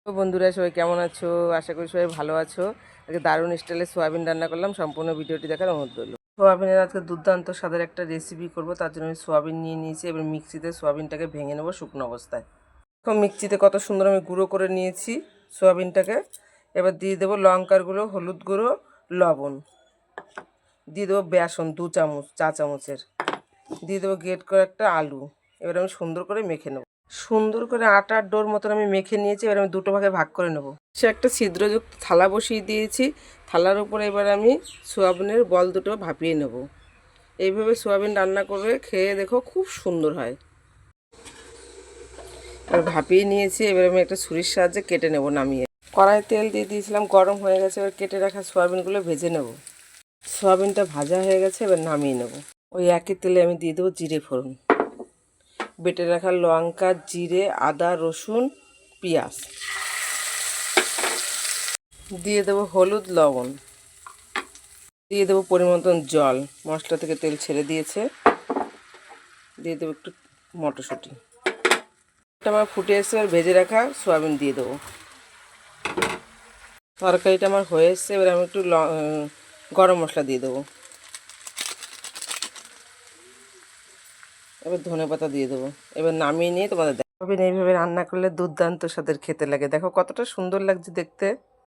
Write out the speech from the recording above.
তো বন্ধুরা সবাই কেমন আছো? আশা করি সবাই ভালো আছো। আজকে দারুণ স্টাইলে সোয়াবিন রান্না করলাম, সম্পূর্ণ ভিডিওটি দেখার অনুরোধ রইল। সোয়াবিনের আজকে দুর্দান্ত স্বাদের একটা রেসিপি করব, তার জন্য আমি সোয়াবিন নিয়ে নিয়েছি। এবার মিক্সিতে সোয়াবিনটাকে ভেঙে নেবো শুকনো অবস্থায়। এখন মিক্সিতে কত সুন্দর আমি গুঁড়ো করে নিয়েছি সোয়াবিনটাকে। এবার দিয়ে দেবো লঙ্কার গুঁড়ো, হলুদ গুঁড়ো, লবণ, দিয়ে দেবো বেসন 2 চামচ, চা চামচের, দিয়ে দেবো গ্রেট করে একটা আলু। এবার আমি সুন্দর করে মেখে নেবো। সুন্দর করে আটার ডোর মতন আমি মেখে নিয়েছি। এবার আমি দুটো ভাগে ভাগ করে নেব। সে একটা ছিদ্রযুক্ত থালা বসিয়ে দিয়েছি। থালার উপরে এবার আমি সোয়াবিনের বল দুটো ভাপিয়ে নেব। এইভাবে সোয়াবিন রান্না করবে, খেয়ে দেখো খুব সুন্দর হয়। এবার ভাপিয়ে নিয়েছি। এবার আমি একটা ছুরির সাহায্যে কেটে নেব নামিয়ে। কড়াই তেল দিয়ে দিয়েছিলাম, গরম হয়ে গেছে। এবার কেটে রাখা সোয়াবিনগুলো ভেজে নেব। সোয়াবিনটা ভাজা হয়ে গেছে, এবার নামিয়ে নেব। ওই একই তেলে আমি দিয়ে দেবো জিরে ফোড়ন, বেটে রাখা লঙ্কা, জিরে, আদা, রসুন, পেঁয়াজ, দিয়ে দেবো হলুদ, লবণ, দিয়ে দেবো পরিমাণ মতন জল। মশলা থেকে তেল ছেড়ে দিয়েছে। দিয়ে দেবো একটু মটরশুঁটি। এটা আমার ফুটে এসে আর ভেজে রাখা সোয়াবিন দিয়ে দেবো। তরকারিটা আমার হয়ে এসছে। এবার আমি একটু গরম মশলা দিয়ে দেবো। এবার ধনেপাতা দিয়ে দেবো। এবার নামিয়ে নিয়ে তোমাদের সোয়াবিন এইভাবে রান্না করলে দুর্দান্ত স্বাদের খেতে লাগে। দেখো কতটা সুন্দর লাগছে দেখতে।